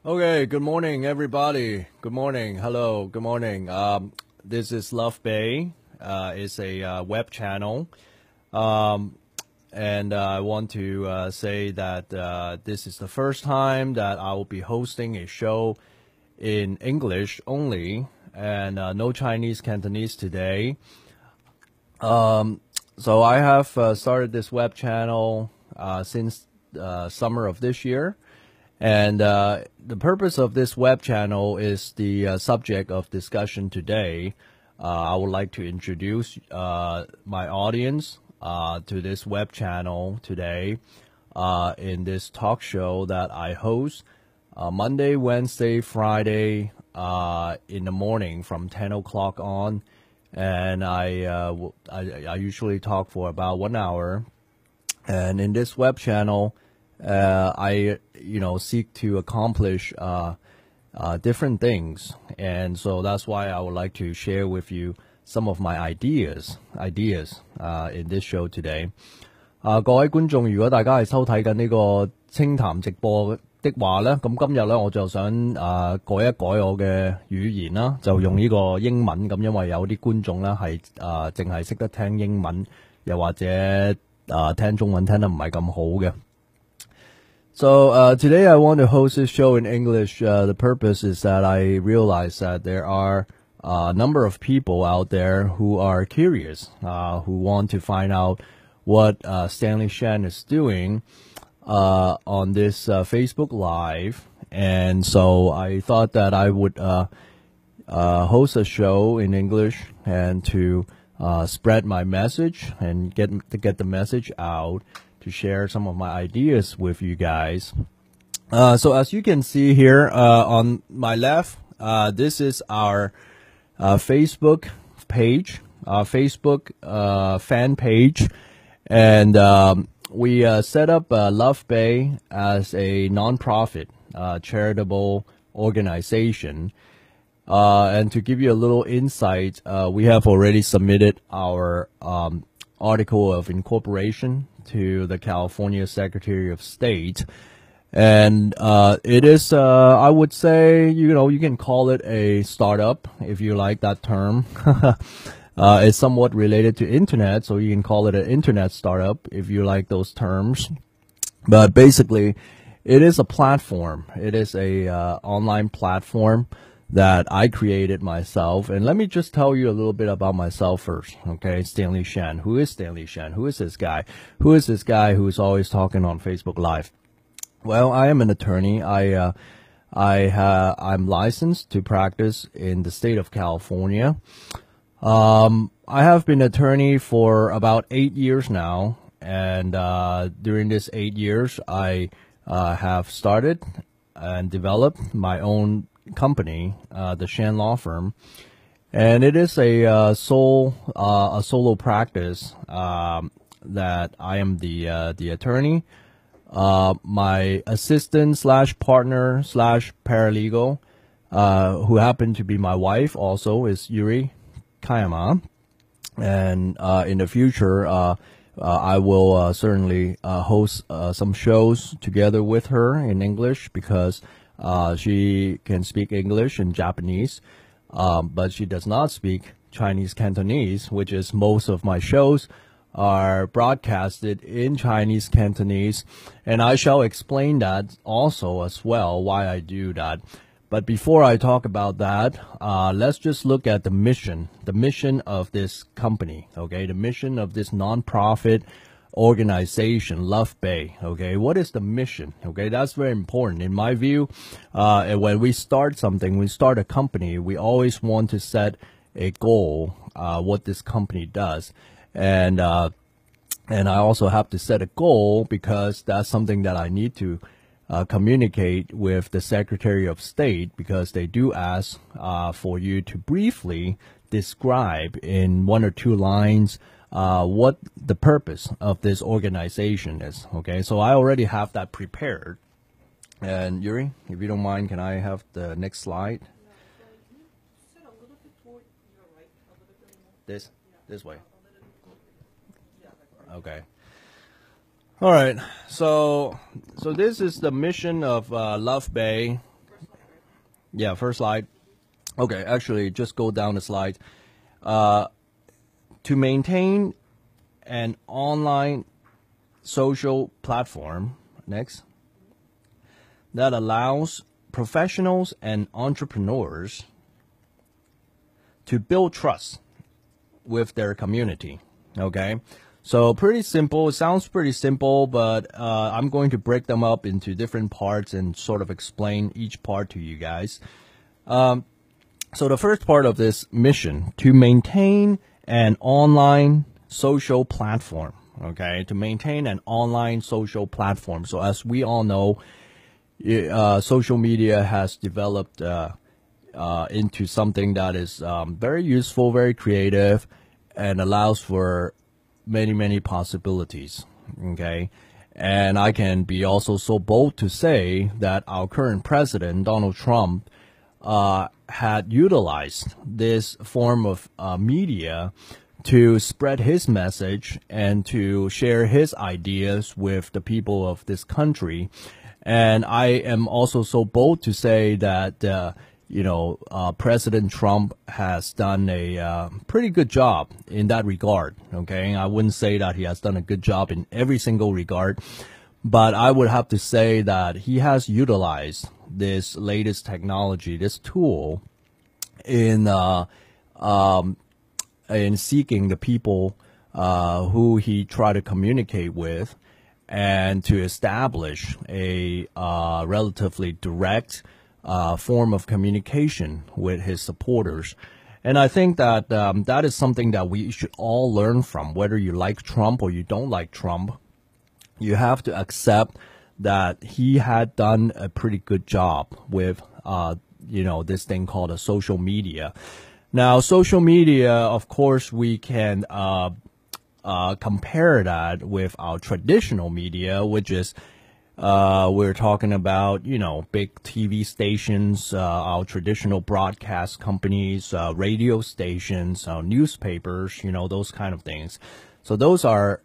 Okay, good morning, everybody. Good morning. Hello, good morning. This is Love Bay. It's a web channel. Um, and I want to say that this is the first time that I will be hosting a show in English only and no Chinese Cantonese today. So I have started this web channel since summer of this year. And the purpose of this web channel is the subject of discussion today. I would like to introduce my audience to this web channel today in this talk show that I host Monday, Wednesday, Friday in the morning from 10 o'clock on. And I usually talk for about 1 hour. And in this web channel, I seek to accomplish different things, and so that's why I would like to share with you some of my ideas in this show today. 各位觀眾，如果大家係收睇緊呢個清談直播的話呢，咁今日呢，我就想改一改我嘅語言啦，就用呢個英文咁，因為有啲觀眾呢係淨係識得聽英文，又或者聽中文聽得唔係咁好嘅。So today I want to host this show in English. The purpose is that I realize that there are a number of people out there who are curious, who want to find out what Stanley Shan is doing on this Facebook Live. And so I thought that I would host a show in English and to spread my message and get the message out, to share some of my ideas with you guys. So as you can see here on my left, this is our Facebook page, Facebook fan page. And we set up Love Bay as a non-profit charitable organization. And to give you a little insight, we have already submitted our article of incorporation to the California Secretary of State. And it is, I would say, you can call it a startup if you like that term. It's somewhat related to internet, so you can call it an internet startup if you like those terms. But basically, it is a platform. It is a online platform that I created myself. And let me just tell you a little bit about myself first, okay? Stanley Shan. Who is Stanley Shan? Who is this guy? Who is this guy who's always talking on Facebook Live? Well, I am an attorney. I'm licensed to practice in the state of California. I have been attorney for about 8 years now. And during this 8 years, I have started and developed my own company, the Shan Law Firm, and it is a solo practice that I am the attorney. My assistant slash partner slash paralegal, who happened to be my wife, also is Yuri Kayama, and in the future, I will certainly host some shows together with her in English, because she can speak English and Japanese, but she does not speak Chinese Cantonese, which is most of my shows are broadcasted in Chinese Cantonese, and I shall explain that also as well, why I do that. But before I talk about that, let's just look at the mission of this company, okay? The mission of this nonprofit organization, Love Bay, okay? What is the mission, okay? That's very important. In my view, when we start something, we start a company, we always want to set a goal, what this company does. And I also have to set a goal, because that's something that I need to communicate with the Secretary of State, because they do ask for you to briefly describe in 1 or 2 lines what the purpose of this organization is. Okay, so I already have that prepared. And Yuri, if you don't mind, can I have the next slide? Sit a little bit toward your right, a little bit more. This way. Yeah. Okay. All right. So this is the mission of Love Bay. Yeah, first slide. Okay, actually, just go down the slide. To maintain an online social platform, next, that allows professionals and entrepreneurs to build trust with their community. Okay, so pretty simple. It sounds pretty simple, but I'm going to break them up into different parts and sort of explain each part to you guys. So the first part of this mission, to maintain an online social platform. Okay, to maintain an online social platform. So as we all know, social media has developed into something that is very useful, very creative, and allows for many possibilities. Okay, and I can be also so bold to say that our current president, Donald Trump, had utilized this form of media to spread his message and to share his ideas with the people of this country. And I am also so bold to say that, President Trump has done a pretty good job in that regard. Okay, I wouldn't say that he has done a good job in every single regard, but I would have to say that he has utilized this latest technology, this tool, in seeking the people who he tried to communicate with, and to establish a relatively direct form of communication with his supporters. And I think that that is something that we should all learn from. Whether you like Trump or you don't like Trump, you have to accept that he had done a pretty good job with, this thing called a social media. Now, social media, of course, we can compare that with our traditional media, which is we're talking about, big TV stations, our traditional broadcast companies, radio stations, newspapers, those kind of things. So those are,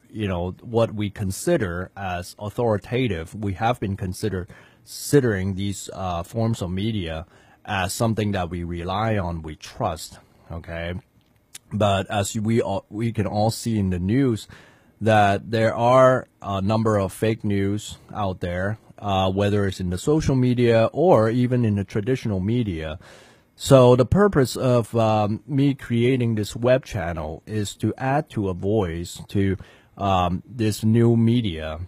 what we consider as authoritative. We have been considering these forms of media as something that we rely on, we trust. Okay, but as we can all see in the news, that there are a number of fake news out there, whether it's in the social media or even in the traditional media. So the purpose of me creating this web channel is to add to a voice to this new media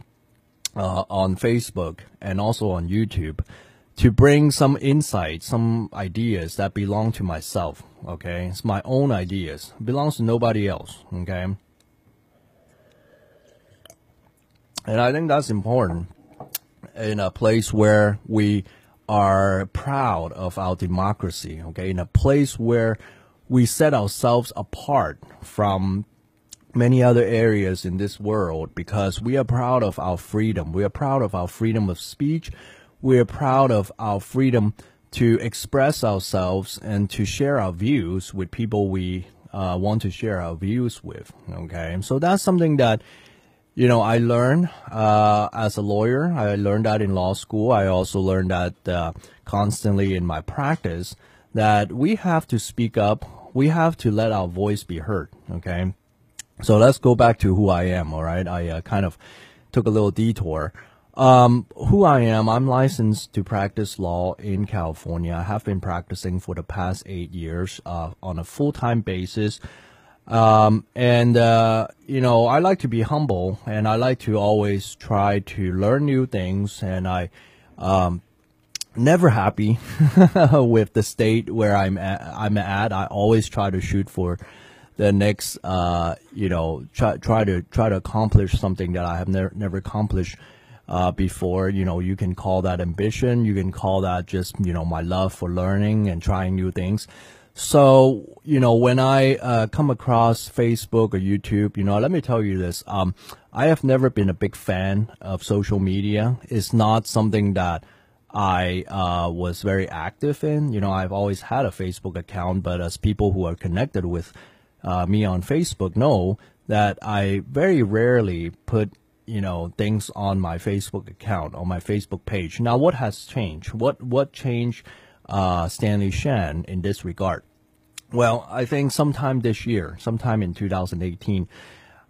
on Facebook and also on YouTube, to bring some insights, some ideas that belong to myself. Okay, it's my own ideas. It belongs to nobody else. Okay. And I think that's important in a place where we are proud of our democracy, okay? In a place where we set ourselves apart from many other areas in this world because we are proud of our freedom. We are proud of our freedom of speech. We are proud of our freedom to express ourselves and to share our views with people we want to share our views with, okay? So that's something that I learned as a lawyer. I learned that in law school. I also learned that constantly in my practice, that we have to speak up. We have to let our voice be heard, okay? So let's go back to who I am, all right? I kind of took a little detour. Who I am, I'm licensed to practice law in California. I have been practicing for the past 8 years on a full-time basis. I like to be humble, and I like to always try to learn new things, and I never happy with the state where I'm at. I always try to shoot for the next, try to accomplish something that I have never accomplished before. You can call that ambition. You can call that just, my love for learning and trying new things. So, when I come across Facebook or YouTube, let me tell you this. I have never been a big fan of social media. It's not something that I was very active in. I've always had a Facebook account, but as people who are connected with me on Facebook know that I very rarely put things on my Facebook account, on my Facebook page. Now, what has changed? What changed Stanley Shan in this regard? Well, I think sometime this year, sometime in 2018,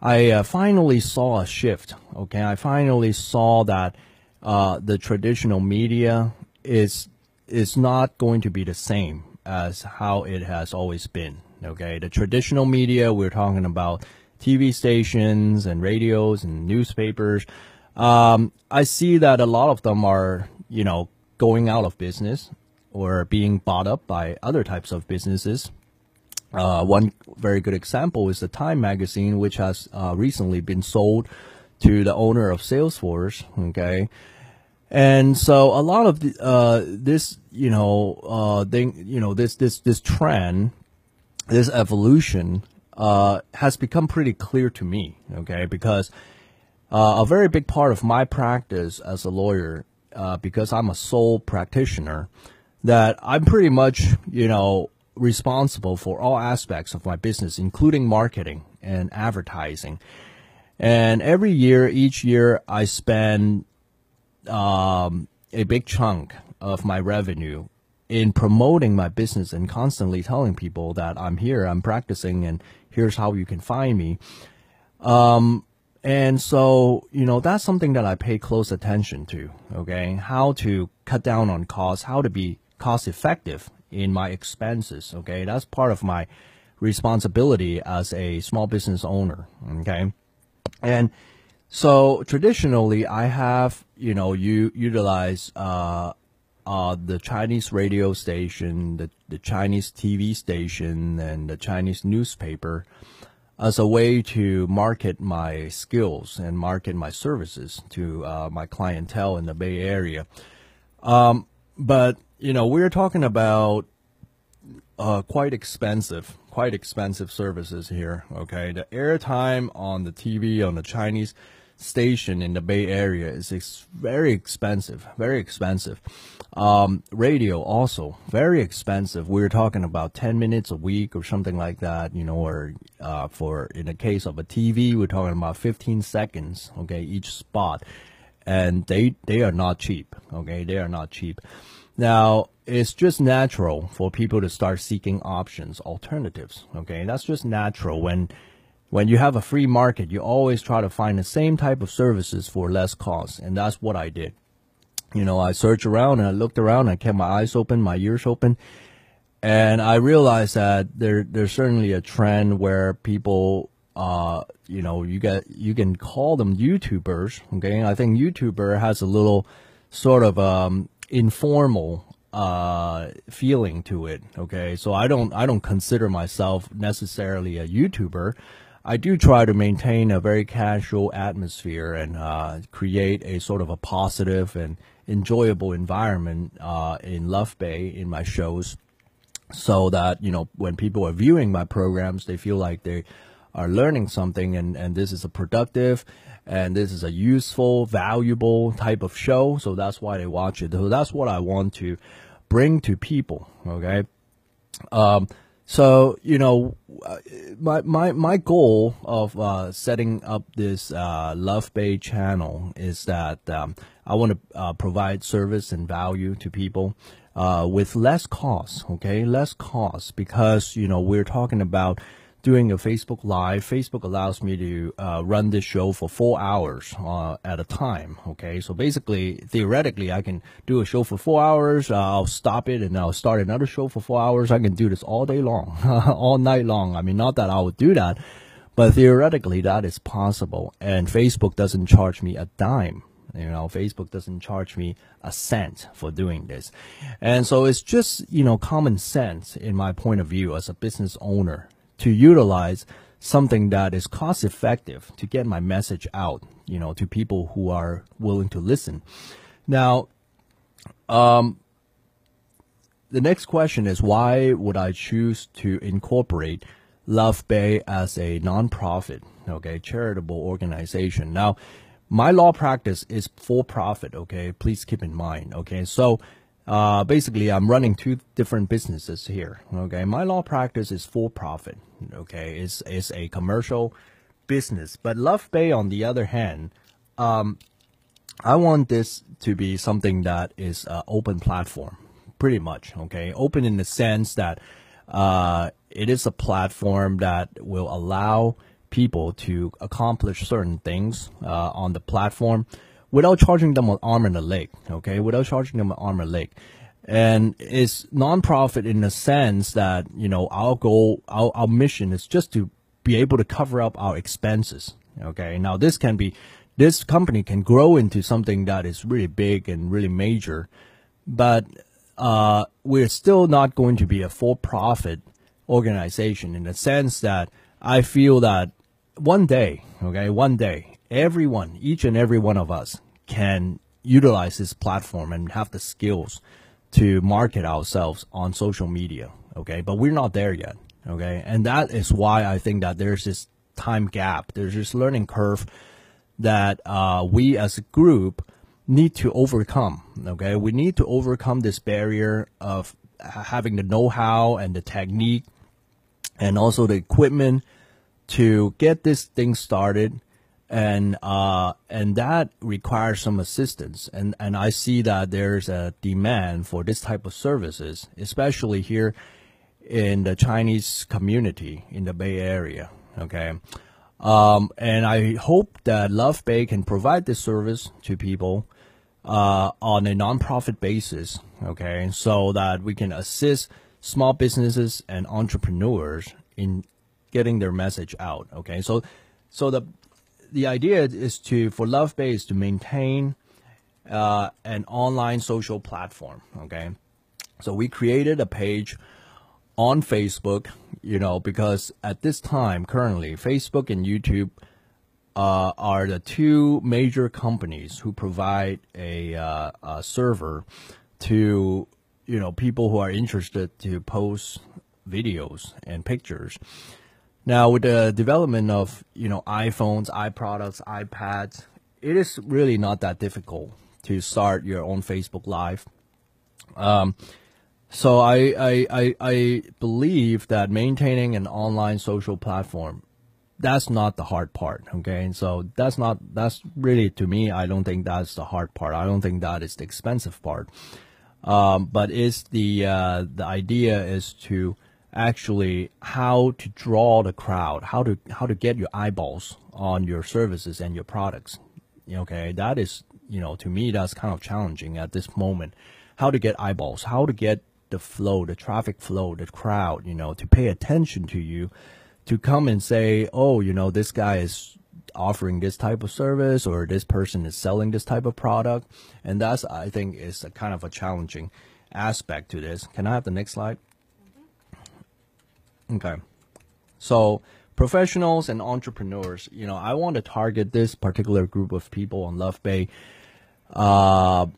I finally saw a shift. Okay, I finally saw that the traditional media is not going to be the same as how it has always been. Okay, the traditional media, we're talking about TV stations and radios and newspapers. I see that a lot of them are, going out of business or being bought up by other types of businesses. One very good example is the Time magazine, which has recently been sold to the owner of Salesforce. Okay, and so a lot of this trend, this evolution has become pretty clear to me. Okay, because a very big part of my practice as a lawyer, because I'm a sole practitioner, that I'm pretty much responsible for all aspects of my business, including marketing and advertising. And each year, I spend a big chunk of my revenue in promoting my business and constantly telling people that I'm here, I'm practicing, and here's how you can find me. And so, that's something that I pay close attention to, okay? How to cut down on costs, how to be cost effective in my expenses, okay? That's part of my responsibility as a small business owner, okay? And so traditionally, I have, utilize the Chinese radio station, the Chinese TV station, and the Chinese newspaper as a way to market my skills and market my services to my clientele in the Bay Area. But we're talking about quite expensive services here. Okay, the airtime on the TV on the Chinese station in the Bay Area is very expensive, very expensive. Radio also very expensive. We're talking about 10 minutes a week or something like that, or for in the case of a TV, we're talking about 15 seconds, okay, each spot. And they are not cheap, okay, they are not cheap. Now, it's just natural for people to start seeking options, alternatives, okay? That's just natural. When you have a free market, you always try to find the same type of services for less cost, and that's what I did. I searched around and I looked around, I kept my eyes open, my ears open, and I realized that there's certainly a trend where people, you can call them YouTubers, okay? I think YouTuber has a little sort of informal feeling to it, okay? So I don't consider myself necessarily a YouTuber. I do try to maintain a very casual atmosphere and create a sort of a positive and enjoyable environment in Love Bay in my shows, so that when people are viewing my programs, they feel like they are learning something, and this is a productive and this is a useful, valuable type of show. So that's why they watch it. So that's what I want to bring to people. Okay. So, my goal of setting up this Love Bay channel is that I want to provide service and value to people with less cost, okay? Less cost, because, we're talking about doing a Facebook Live. Facebook allows me to run this show for 4 hours at a time, okay? So basically, theoretically, I can do a show for 4 hours, I'll stop it, and I'll start another show for 4 hours. I can do this all day long, all night long. I mean, not that I would do that, but theoretically, that is possible. And Facebook doesn't charge me a dime. Facebook doesn't charge me a cent for doing this. And so it's just, common sense in my point of view as a business owner to utilize something that is cost effective to get my message out, to people who are willing to listen. Now, the next question is, why would I choose to incorporate Love Bay as a nonprofit, okay, charitable organization? Now, my law practice is for profit, okay? Please keep in mind, okay? So, basically, I'm running two different businesses here, okay? My law practice is for profit, okay? It's a commercial business. But Love Bay, on the other hand, I want this to be something that is an open platform. pretty much. Okay, open in the sense that it is a platform that will allow people to accomplish certain things on the platform without charging them an arm and a leg. Okay, without charging them an arm and a leg. And it's nonprofit in the sense that, our goal, our mission is just to be able to cover up our expenses. Okay. Now this company can grow into something that is really big and really major, but, we're still not going to be a for-profit organization in the sense that I feel that one day, everyone, each and every one of us can utilize this platform and have the skills to market ourselves on social media. Okay. But we're not there yet. Okay. And that is why I think that there's this time gap. There's this learning curve that, we as a group need to overcome. Okay. We need to overcome this barrier of having the know-how and the technique and also the equipment to get this thing started. And that requires some assistance. And I see that there's a demand for this type of services, especially here in the Chinese community in the Bay Area. Okay. And I hope that Love Bay can provide this service to people, on a nonprofit basis. Okay. So that we can assist small businesses and entrepreneurs in getting their message out. Okay. So the idea is for Love Bay is to maintain an online social platform. Okay, so we created a page on Facebook, because at this time currently Facebook and YouTube are the two major companies who provide a server to people who are interested to post videos and pictures. Now, with the development of, iPhones, iProducts, iPads, it is really not that difficult to start your own Facebook Live. So I believe that maintaining an online social platform, that's not the hard part. Okay. And so that's really, to me, I don't think that's the hard part. I don't think that is the expensive part. But it's the idea is to actually how to draw the crowd, how to get your eyeballs on your services and your products. Okay, that is, to me, that's kind of challenging at this moment. How to get eyeballs, how to get the flow, the traffic flow, the crowd, to pay attention to you, to come and say, oh, this guy is offering this type of service, or this person is selling this type of product. And that's, I think, is a kind of a challenging aspect to this. Can I have the next slide? Okay. So professionals and entrepreneurs, I want to target this particular group of people on Love Bay, for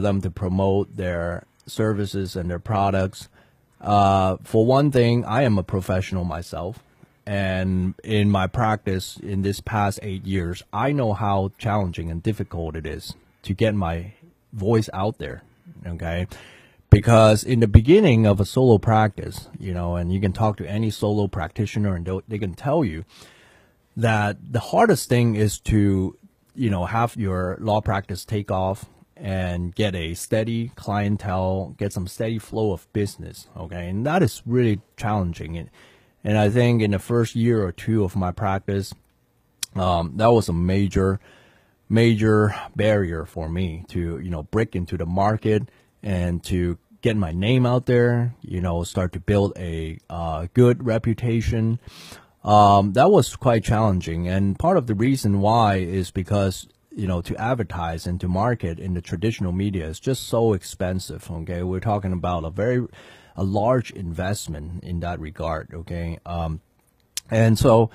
them to promote their services and their products. For one thing, I am a professional myself. And in my practice in this past 8 years, I know how challenging and difficult it is to get my voice out there. Okay. Because in the beginning of a solo practice, and you can talk to any solo practitioner and they can tell you that the hardest thing is to, have your law practice take off and get a steady clientele, get some steady flow of business. Okay. And that is really challenging. And I think in the first year or two of my practice, that was a major barrier for me to, break into the market and to get my name out there, start to build a good reputation. That was quite challenging. And part of the reason why is because, to advertise and to market in the traditional media is just so expensive. Okay. We're talking about a large investment in that regard. Okay. And so,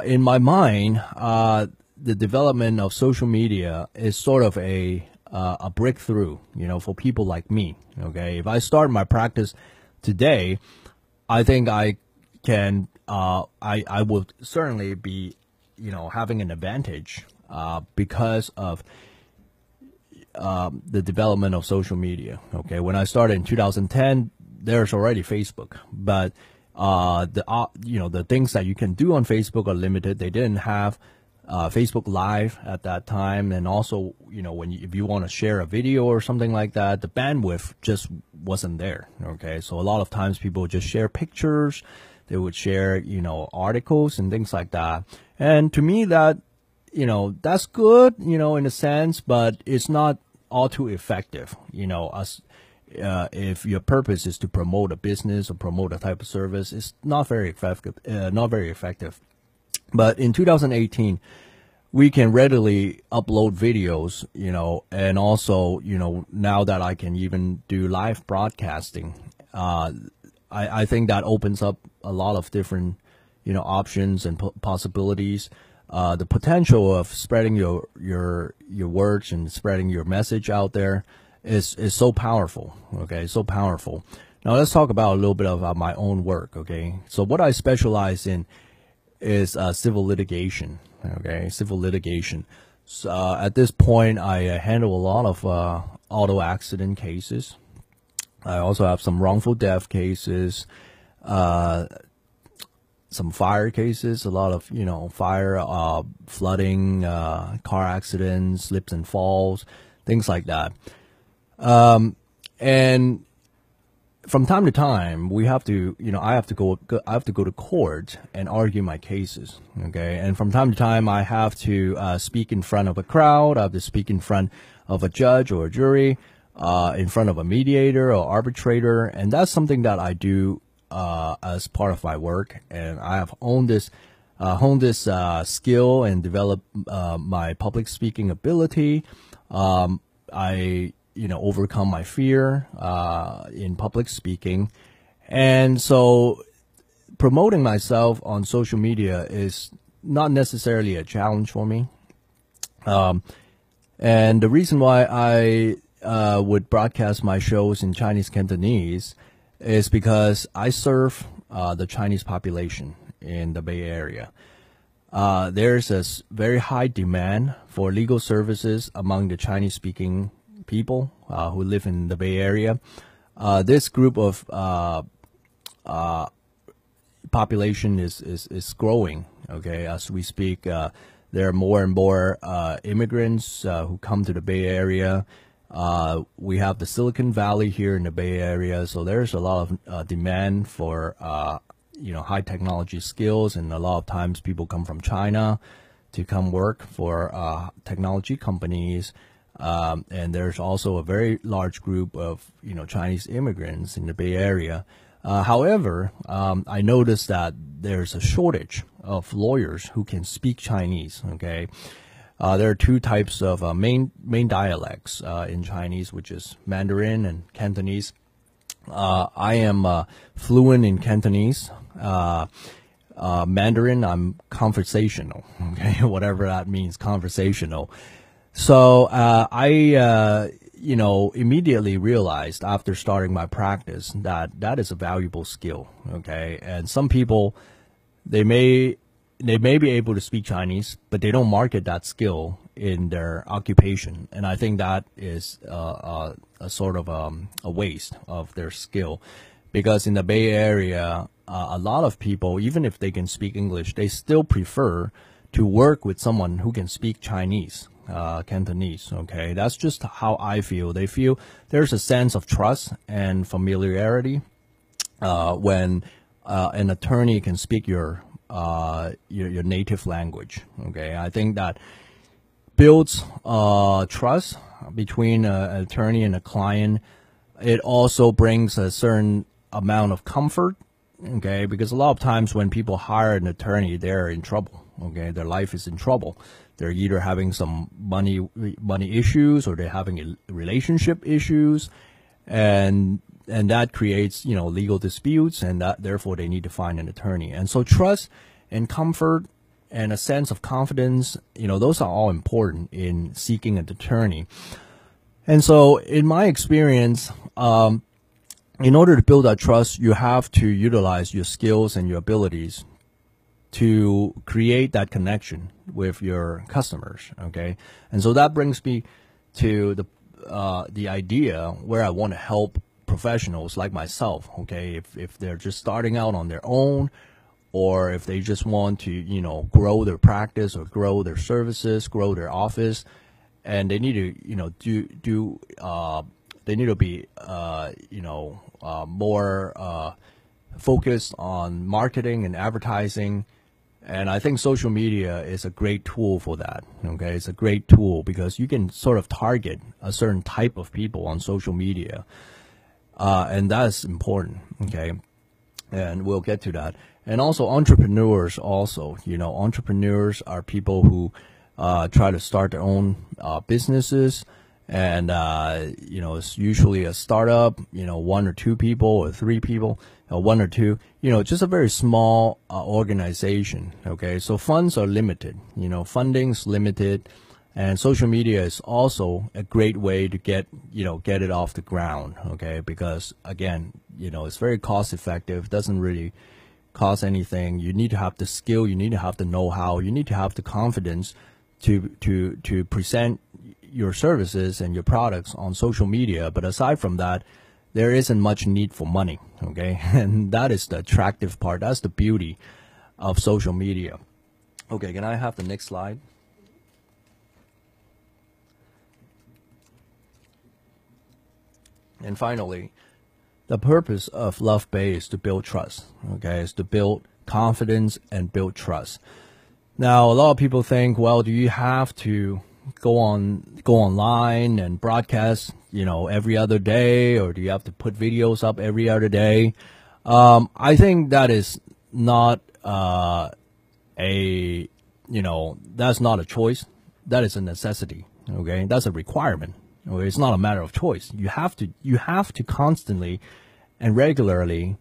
in my mind, the development of social media is sort of a breakthrough, for people like me. Okay. If I start my practice today, I think I can, I would certainly be, having an advantage, because of, the development of social media. Okay. When I started in 2010, there's already Facebook, but, the things that you can do on Facebook are limited. They didn't have Facebook Live at that time, and also, if you want to share a video or something like that, the bandwidth just wasn't there. Okay, so a lot of times people would just share pictures, they would share, articles and things like that. And to me, that, that's good, in a sense, but it's not all too effective. If your purpose is to promote a business or promote a type of service, it's not very effective. But in 2018, we can readily upload videos, and also, now that I can even do live broadcasting, I think that opens up a lot of different, options and possibilities. The potential of spreading your words and spreading your message out there is so powerful. Okay, so powerful. Now let's talk about a little bit about my own work. Okay, so what I specialize in is civil litigation. Okay, civil litigation. So at this point, I handle a lot of auto accident cases. I also have some wrongful death cases, some fire cases, a lot of fire, flooding, car accidents, slips and falls, things like that. And from time to time, we have to, I have to go to court and argue my cases. Okay, and from time to time, I have to speak in front of a crowd. I have to speak in front of a judge or a jury, in front of a mediator or arbitrator, and that's something that I do as part of my work. And I have honed this skill and developed my public speaking ability. I overcome my fear in public speaking. And so promoting myself on social media is not necessarily a challenge for me. And the reason why I would broadcast my shows in Chinese Cantonese is because I serve the Chinese population in the Bay Area. There's a very high demand for legal services among the Chinese-speaking people who live in the Bay Area. This group of population is growing. Okay, as we speak, there are more and more immigrants who come to the Bay Area. We have the Silicon Valley here in the Bay Area, so there's a lot of demand for high technology skills, and a lot of times people come from China to come work for technology companies. And there's also a very large group of Chinese immigrants in the Bay Area. However, I noticed that there's a shortage of lawyers who can speak Chinese. Okay, there are two types of main dialects in Chinese, which is Mandarin and Cantonese. I am fluent in Cantonese. Mandarin, I'm conversational. Okay, whatever that means, conversational. So I immediately realized after starting my practice that is a valuable skill. Okay, and some people they may be able to speak Chinese, but they don't market that skill in their occupation, and I think that is a sort of a waste of their skill, because in the Bay Area, a lot of people, even if they can speak English, they still prefer to work with someone who can speak Chinese. Cantonese. Okay, that's just how I feel. They feel there's a sense of trust and familiarity when an attorney can speak your native language. Okay, I think that builds trust between an attorney and a client. It also brings a certain amount of comfort. Okay, because a lot of times when people hire an attorney, they're in trouble. Okay, their life is in trouble. They're either having some money issues, or they're having relationship issues, and that creates legal disputes, and that therefore they need to find an attorney. And so trust and comfort and a sense of confidence, those are all important in seeking an attorney. And so in my experience, in order to build that trust, you have to utilize your skills and your abilities to create that connection with your customers. Okay, and so that brings me to the idea where I want to help professionals like myself. Okay, if they're just starting out on their own, or if they just want to, you know, grow their practice or grow their services, grow their office, and they need to, you know, they need to be, more focused on marketing and advertising. And I think social media is a great tool for that. Okay, it's a great tool because you can sort of target a certain type of people on social media, and that's important. Okay, and we'll get to that. And also entrepreneurs. Also, you know, entrepreneurs are people who try to start their own businesses, and you know, it's usually a startup. You know, 1 or 2 people or 3 people. 1 or 2, you know, just a very small organization. Okay, so funds are limited, you know, funding's limited, and social media is also a great way to get it off the ground. Okay, because again, you know, it's very cost effective, doesn't really cost anything. You need to have the skill, you need to have the know-how, you need to have the confidence to present your services and your products on social media. But aside from that, there isn't much need for money, okay? And that is the attractive part. That's the beauty of social media. Okay, can I have the next slide? And finally, the purpose of Love Bay is to build trust, okay? Is to build confidence and build trust. Now, a lot of people think, well, do you have to go online and broadcast, you know, every other day, or do you have to put videos up every other day? I think that is not that's not a choice. That is a necessity. Okay, that's a requirement. Okay? It's not a matter of choice. You have to constantly and regularly,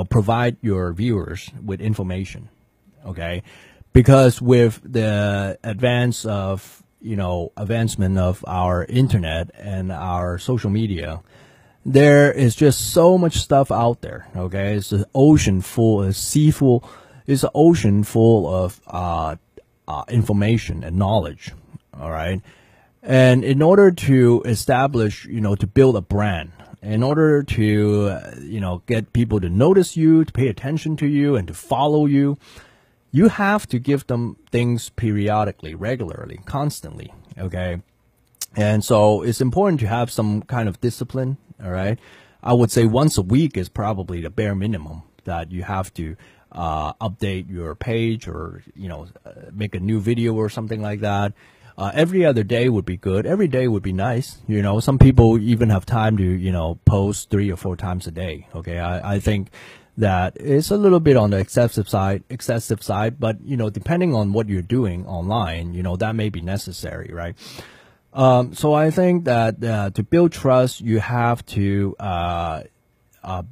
provide your viewers with information. Okay. Because with the advancement of our internet and our social media, there is just so much stuff out there. Okay, it's an ocean full, it's an ocean full of information and knowledge. All right, and in order to establish, to build a brand, in order to get people to notice you, to pay attention to you, and to follow you, you have to give them things periodically, regularly, constantly, okay? And so it's important to have some kind of discipline, all right? I would say once a week is probably the bare minimum that you have to update your page, or, make a new video or something like that. Every other day would be good. Every day would be nice. Some people even have time to, post 3 or 4 times a day, okay? I think that is a little bit on the excessive side, but depending on what you're doing online, that may be necessary, right? So I think that to build trust, you have to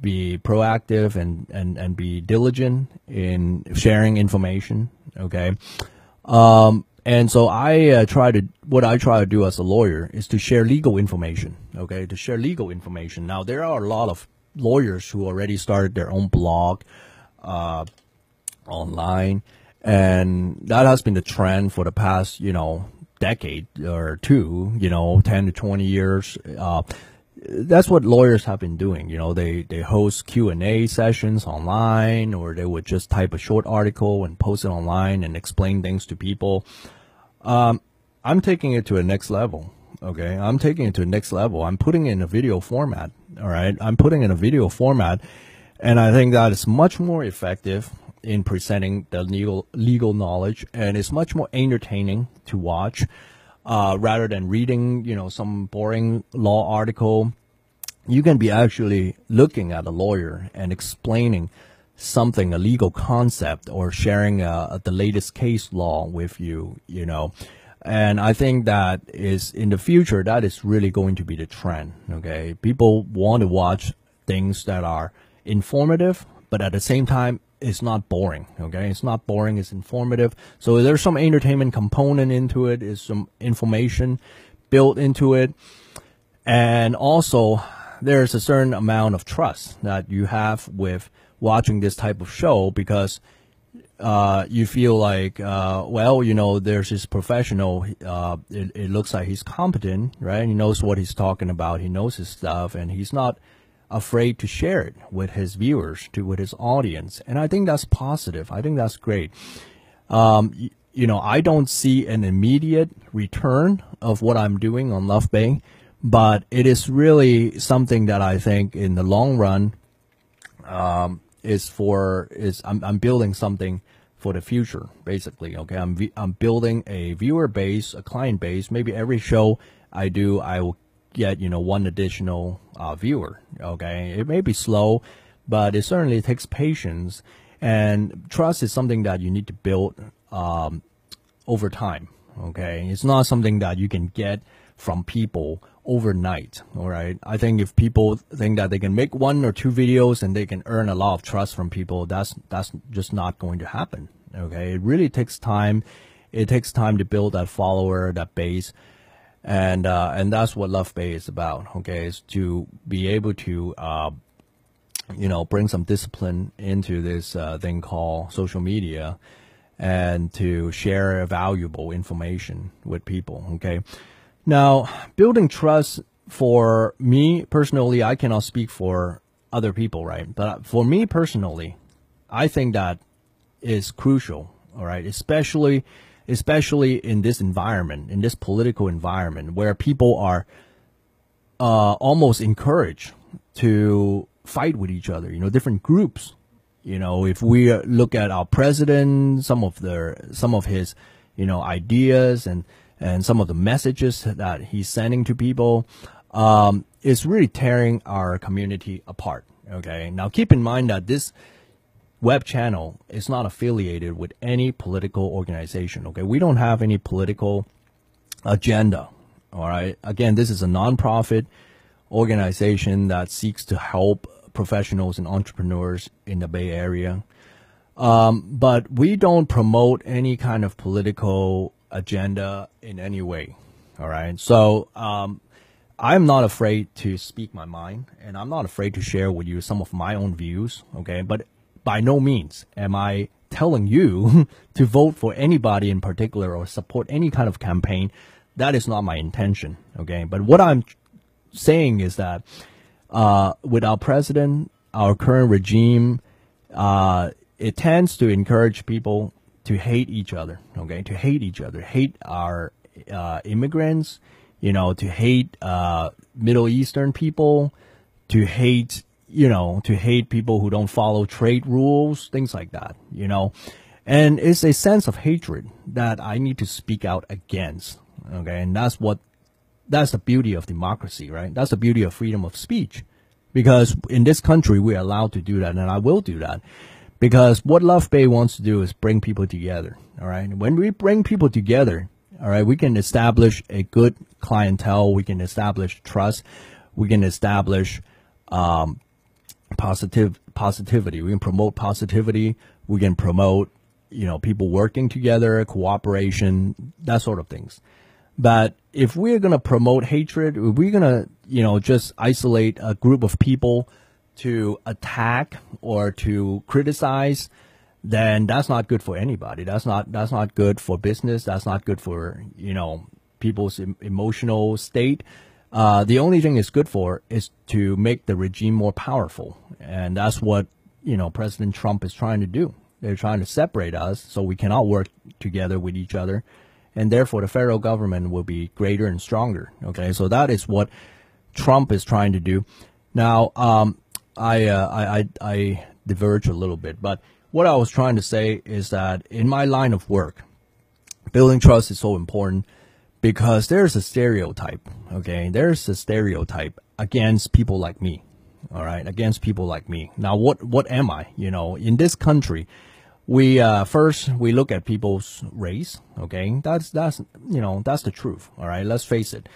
be proactive and be diligent in sharing information, okay? And so what I try to do as a lawyer is to share legal information, okay? To share legal information. Now, there are a lot of lawyers who already started their own blog online, and that has been the trend for the past decade or two, 10 to 20 years. That's what lawyers have been doing. They host Q&A sessions online, or they would just type a short article and post it online and explain things to people. I'm taking it to a next level. Okay, I'm taking it to the next level. I'm putting it in a video format. All right, I'm putting it in a video format, and I think that is much more effective in presenting the legal knowledge, and it's much more entertaining to watch rather than reading, some boring law article. You can be actually looking at a lawyer and explaining something, a legal concept, or sharing the latest case law with you, And I think that is, in the future, that is really going to be the trend, okay? People want to watch things that are informative, but at the same time, it's not boring, okay? It's not boring, it's informative. So there's some entertainment component into it, is some information built into it. And also, there's a certain amount of trust that you have with watching this type of show, because you feel like, there's this professional, it looks like he's competent, right? He knows what he's talking about, he knows his stuff, and he's not afraid to share it with his viewers, with his audience. And I think that's positive. I think that's great. I don't see an immediate return of what I'm doing on Love Bay, but it is really something that I think in the long run, I'm building something for the future, basically. Okay. I'm building a viewer base, a client base. Maybe every show I do, I will get, one additional, viewer. Okay. It may be slow, but it certainly takes patience, and trust is something that you need to build, over time. Okay. It's not something that you can get from people overnight. All right. I think if people think that they can make 1 or 2 videos and they can earn a lot of trust from people, that's just not going to happen. Okay. It really takes time. It takes time to build that follower, that base. And that's what Love Bay is about. Okay. Is to be able to, bring some discipline into this, thing called social media, and to share valuable information with people. Okay. Now, building trust, for me personally, I cannot speak for other people, right? But for me personally, I think that is crucial, all right? Especially in this environment, in this political environment, where people are almost encouraged to fight with each other, different groups. If we look at our president, some of his, ideas and some of the messages that he's sending to people, is really tearing our community apart. Okay. Now keep in mind that this web channel is not affiliated with any political organization. Okay. We don't have any political agenda. All right. Again, this is a nonprofit organization that seeks to help professionals and entrepreneurs in the Bay Area. But we don't promote any kind of political agenda in any way. All right. So, I'm not afraid to speak my mind, and I'm not afraid to share with you some of my own views. Okay. But by no means am I telling you to vote for anybody in particular or support any kind of campaign. That is not my intention. Okay. But what I'm saying is that, with our president, our current regime, it tends to encourage people to hate each other, okay? To hate each other, hate our immigrants, to hate Middle Eastern people, to hate people who don't follow trade rules, things like that, And it's a sense of hatred that I need to speak out against, okay? And that's the beauty of democracy, right? That's the beauty of freedom of speech. Because in this country, we're allowed to do that, and I will do that. Because what Love Bay wants to do is bring people together, all right? When we bring people together, all right, we can establish a good clientele. We can establish trust. We can establish positivity. We can promote positivity. We can promote, people working together, cooperation, that sort of things. But if we're going to promote hatred, if we're going to, just isolate a group of people to attack or to criticize, then that's not good for anybody. That's not good for business. That's not good for, people's emotional state. The only thing it's good for is to make the regime more powerful. And that's what, President Trump is trying to do. They're trying to separate us so we cannot work together with each other. And therefore, the federal government will be greater and stronger. Okay, so that is what Trump is trying to do. Now, I diverge a little bit, but what I was trying to say is that in my line of work, building trust is so important because there's a stereotype. Okay, there's a stereotype against people like me. All right, against people like me. Now, what am I? In this country, we first we look at people's race. Okay, that's the truth. All right, let's face it.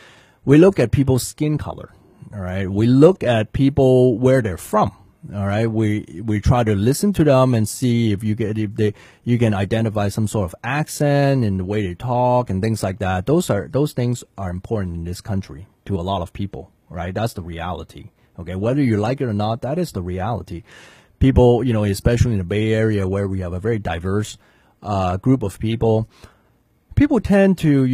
We look at people's skin color. All right, we look at people where they're from. All right, we try to listen to them and see if you can identify some sort of accent in the way they talk and things like that. Those things are important in this country to a lot of people. Right, that's the reality. Okay, whether you like it or not, that is the reality. People, especially in the Bay Area where we have a very diverse group of people, people tend to,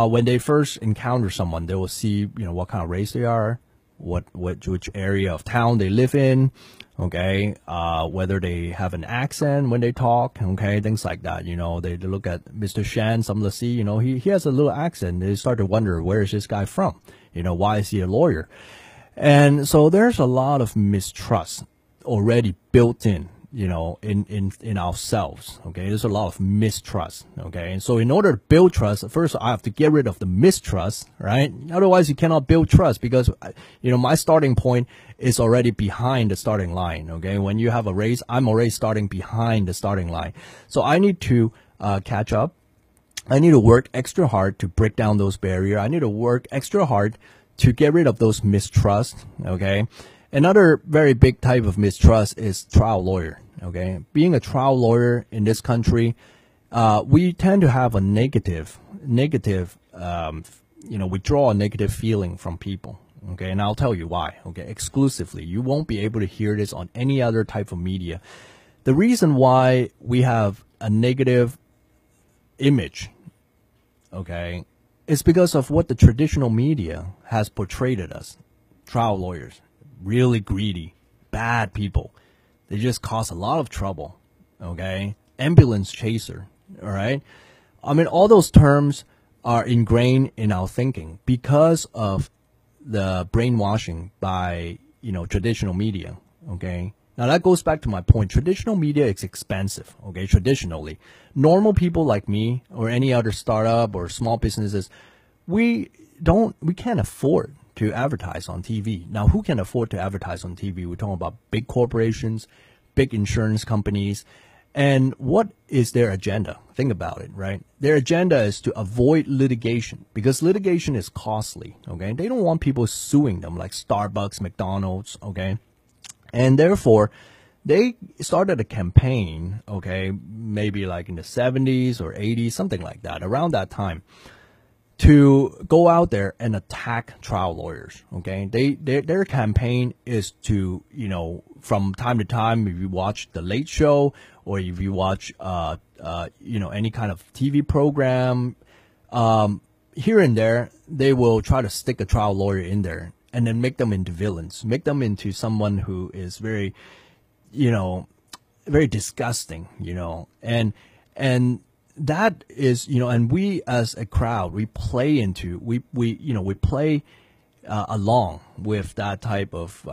when they first encounter someone, they will see, what kind of race they are, which area of town they live in, okay, whether they have an accent when they talk, okay, things like that. They look at Mr. Shan Samlasi, he has a little accent. They start to wonder, where is this guy from? Why is he a lawyer? And so there's a lot of mistrust already built in, in ourselves. Okay. There's a lot of mistrust. Okay. And so in order to build trust, first I have to get rid of the mistrust, right? Otherwise you cannot build trust because, my starting point is already behind the starting line. Okay. When you have a race, I'm already starting behind the starting line. So I need to, catch up. I need to work extra hard to break down those barriers. I need to work extra hard to get rid of those mistrust. Okay. Another very big type of mistrust is trial lawyer. Okay. Being a trial lawyer in this country, we tend to have a negative, we draw a negative feeling from people. Okay. And I'll tell you why. Okay. Exclusively. You won't be able to hear this on any other type of media. The reason why we have a negative image, okay, is because of what the traditional media has portrayed us. Trial lawyers, really greedy, bad people. They just cause a lot of trouble, okay? Ambulance chaser, all right? I mean, all those terms are ingrained in our thinking because of the brainwashing by, traditional media, okay? Now that goes back to my point. Traditional media is expensive, okay, traditionally. Normal people like me or any other startup or small businesses, we can't afford to advertise on TV. Now, who can afford to advertise on TV? We're talking about big corporations, big insurance companies. And what is their agenda? Think about it, right? Their agenda is to avoid litigation because litigation is costly, okay? They don't want people suing them like Starbucks, McDonald's, okay? And therefore, they started a campaign, okay, maybe like in the 70s or 80s, something like that, around that time, to go out there and attack trial lawyers, okay? Their campaign is to, from time to time, if you watch The Late Show or if you watch, any kind of TV program, here and there, they will try to stick a trial lawyer in there and then make them into villains, make them into someone who is very, very disgusting, and that is, and we as a crowd, we play along with that type of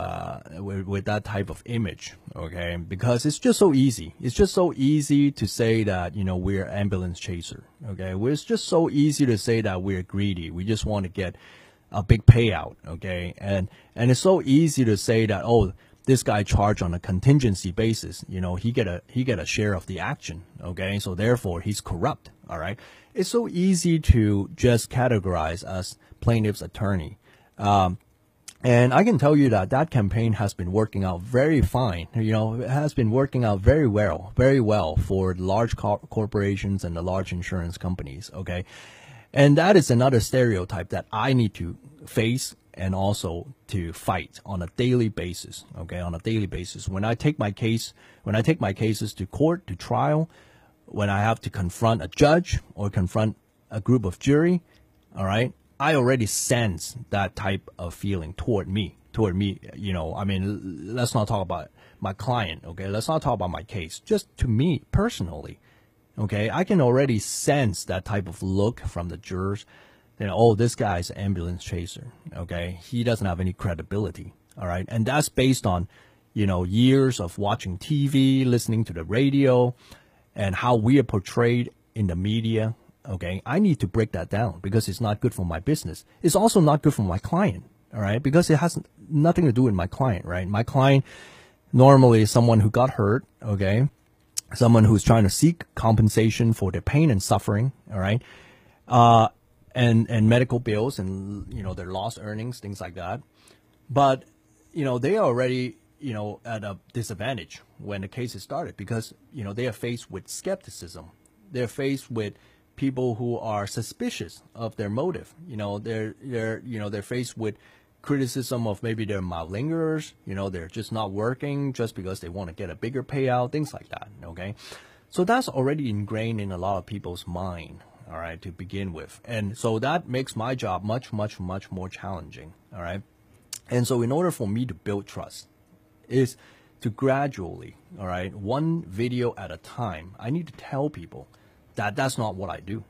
with that type of image, okay? Because it's just so easy. It's just so easy to say that we're ambulance chaser, okay? It's just so easy to say that we're greedy. We just want to get a big payout, okay? And it's so easy to say that, oh, this guy charged on a contingency basis, he get a share of the action, okay? So therefore he's corrupt, all right? It's so easy to just categorize as plaintiff's attorney. And I can tell you that campaign has been working out very fine. It has been working out very well for large corporations and the large insurance companies, okay? And that is another stereotype that I need to face and also to fight on a daily basis, okay? On a daily basis. When I take my cases to court, to trial, when I have to confront a judge or confront a group of jury, all right, I already sense that type of feeling toward me. I mean, let's not talk about my client, okay? Let's not talk about my case. Just to me personally, okay? I can already sense that type of look from the jurors. Oh, this guy's an ambulance chaser, okay? He doesn't have any credibility, all right? And that's based on, years of watching TV, listening to the radio, and how we are portrayed in the media, okay? I need to break that down because it's not good for my business. It's also not good for my client, all right? Because it has nothing to do with my client, right? My client normally is someone who got hurt, okay? Someone who's trying to seek compensation for their pain and suffering, all right? And medical bills and, their lost earnings, things like that. But, they are already, at a disadvantage when the case is started because, they are faced with skepticism. They're faced with people who are suspicious of their motive. They're faced with criticism of maybe they're malingerers, they're just not working just because they want to get a bigger payout, things like that, okay? So that's already ingrained in a lot of people's mind, all right, to begin with. And so that makes my job much, much, much more challenging, all right? And so in order for me to build trust is to gradually, all right, one video at a time, I need to tell people that that's not what I do.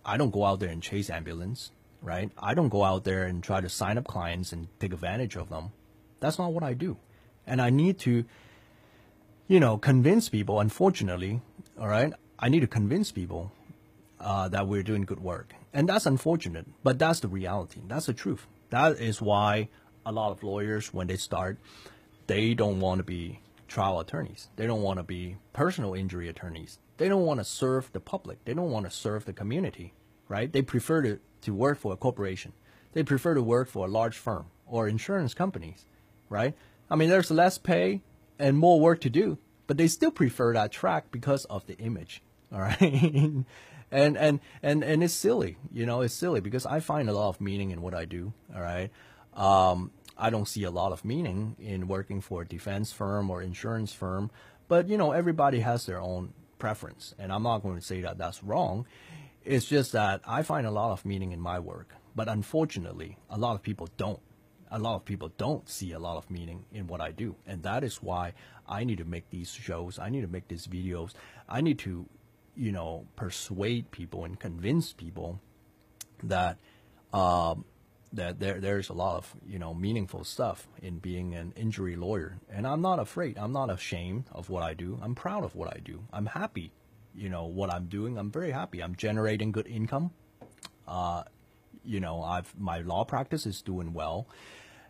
I don't go out there and chase ambulance, right? I don't go out there and try to sign up clients and take advantage of them. That's not what I do. And I need to, convince people, unfortunately, all right, I need to convince people that we're doing good work. And that's unfortunate, but that's the reality. That's the truth. That is why a lot of lawyers, when they start, they don't want to be trial attorneys. They don't want to be personal injury attorneys. They don't want to serve the public. They don't want to serve the community, right? They prefer to work for a corporation. They prefer to work for a large firm or insurance companies, right? I mean, there's less pay and more work to do, but they still prefer that track because of the image, all right? and it's silly, it's silly because I find a lot of meaning in what I do, all right? I don't see a lot of meaning in working for a defense firm or insurance firm, but everybody has their own preference, and I'm not going to say that that's wrong. It's just that I find a lot of meaning in my work, but unfortunately, a lot of people don't. A lot of people don't see a lot of meaning in what I do, and that is why I need to make these shows. I need to make these videos. I need to, persuade people and convince people that that there's a lot of meaningful stuff in being an injury lawyer, and I'm not afraid. I'm not ashamed of what I do. I'm proud of what I do. I'm happy, what I'm doing. I'm very happy. I'm generating good income. My law practice is doing well,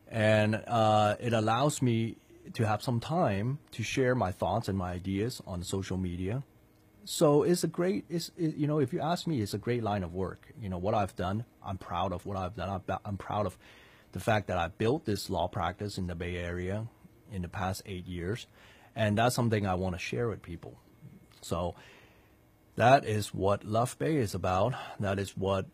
and it allows me to have some time to share my thoughts and my ideas on social media. So it's a great, if you ask me, it's a great line of work. What I've done, I'm proud of what I've done. I'm proud of the fact that I built this law practice in the Bay Area in the past 8 years. And that's something I want to share with people. So that is what Love Bay is about. That is what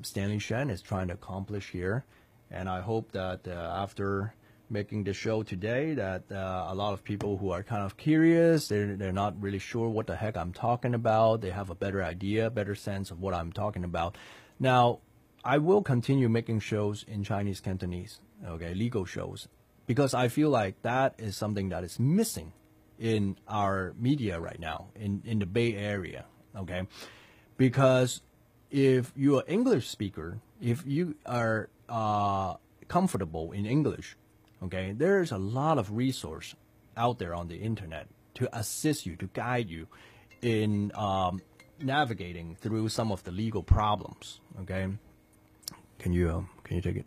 Stanley Shen is trying to accomplish here. And I hope that after making the show today, that a lot of people who are kind of curious, they're not really sure what the heck I'm talking about, they have a better idea, better sense of what I'm talking about. Now, I will continue making shows in Chinese Cantonese, okay, legal shows, because I feel like that is something that is missing in our media right now, in the Bay Area, okay? Because if you're an English speaker, if you are comfortable in English, okay, there's a lot of resource out there on the internet to assist you, to guide you in navigating through some of the legal problems. Okay, can you take it?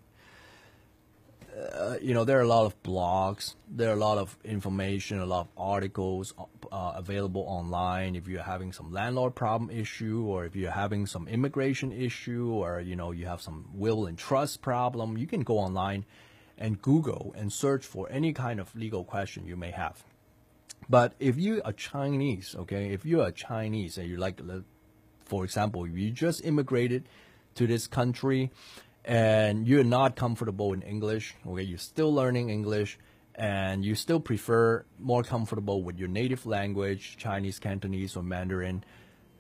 There are a lot of blogs, there are a lot of information, a lot of articles available online. If you're having some landlord problem issue, or if you're having some immigration issue, or you have some will and trust problem, you can go online and Google and search for any kind of legal question you may have. But if you are Chinese, okay, if you are Chinese and you for example, you just immigrated to this country and you're not comfortable in English, okay, you're still learning English and you still prefer more comfortable with your native language, Chinese, Cantonese, or Mandarin,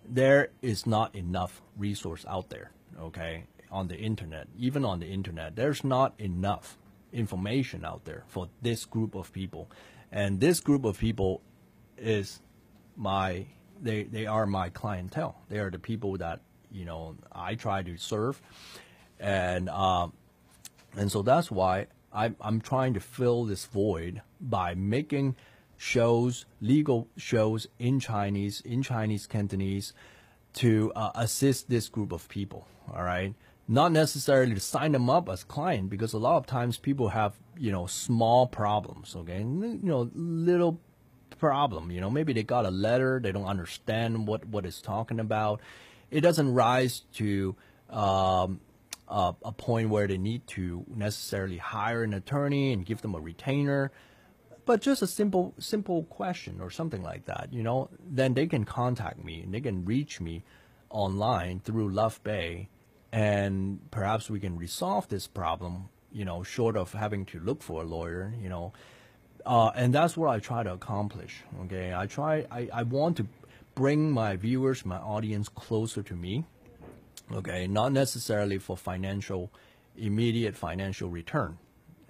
there is not enough resource out there, okay, on the internet. Even on the internet, there's not enough information out there for this group of people, and this group of people is they are my clientele. They are the people that I try to serve, and so that's why I'm trying to fill this void by making shows, legal shows in Chinese Cantonese, to assist this group of people. All right. Not necessarily to sign them up as client, because a lot of times people have, small problems, okay? Little problem, maybe they got a letter, they don't understand what it's talking about. It doesn't rise to a point where they need to necessarily hire an attorney and give them a retainer, but just a simple question or something like that, then they can contact me and they can reach me online through Love Bay. And perhaps we can resolve this problem, short of having to look for a lawyer, and that's what I try to accomplish. Okay, I want to bring my viewers, my audience closer to me. Okay, not necessarily for immediate financial return.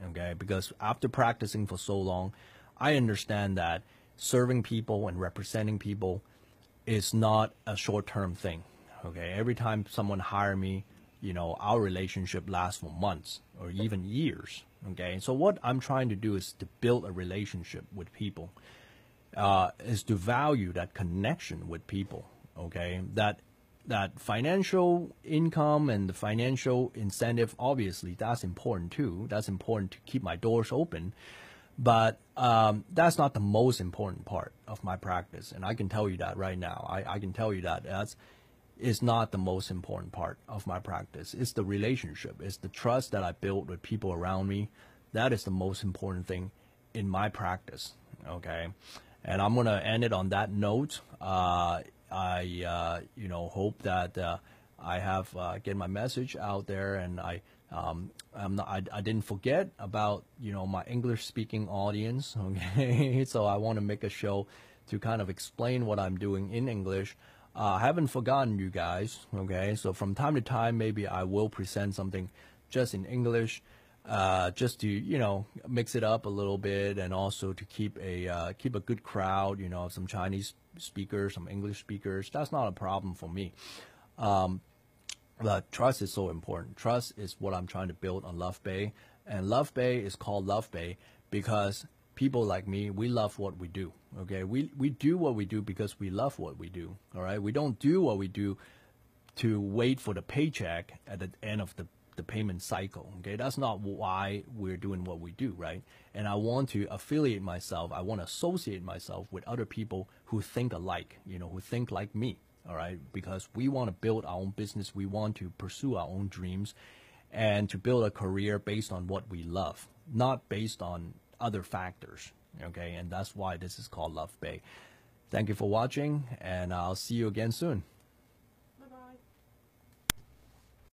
Okay, because after practicing for so long, I understand that serving people and representing people is not a short-term thing. Okay, every time someone hire me, our relationship lasts for months or even years. Okay, so what I'm trying to do is to build a relationship with people, is to value that connection with people. Okay, that financial income and the financial incentive, obviously, that's important too. That's important to keep my doors open. But that's not the most important part of my practice. And I can tell you that right now. I can tell you that is not the most important part of my practice. It's the relationship. It's the trust that I build with people around me. That is the most important thing in my practice. Okay. And I'm going to end it on that note. I hope that I have get my message out there, and I didn't forget about my English speaking audience. Okay, so I want to make a show to kind of explain what I'm doing in English. I haven't forgotten you guys. Okay, so from time to time, maybe I will present something just in English. Just to mix it up a little bit, and also to keep a good crowd, some Chinese speakers, some English speakers. That's not a problem for me. But trust is so important. Trust is what I'm trying to build on Love Bay, and Love Bay is called Love Bay because people like me, we love what we do. Okay, we do what we do because we love what we do. All right, we don't do what we do to wait for the paycheck at the end of the payment cycle. Okay, that's not why we're doing what we do, right? And I want to affiliate myself, I want to associate myself with other people who think alike, who think like me. All right, because we want to build our own business, we want to pursue our own dreams, and to build a career based on what we love, not based on other factors. Okay, and that's why this is called Love Bay. Thank you for watching, and I'll see you again soon.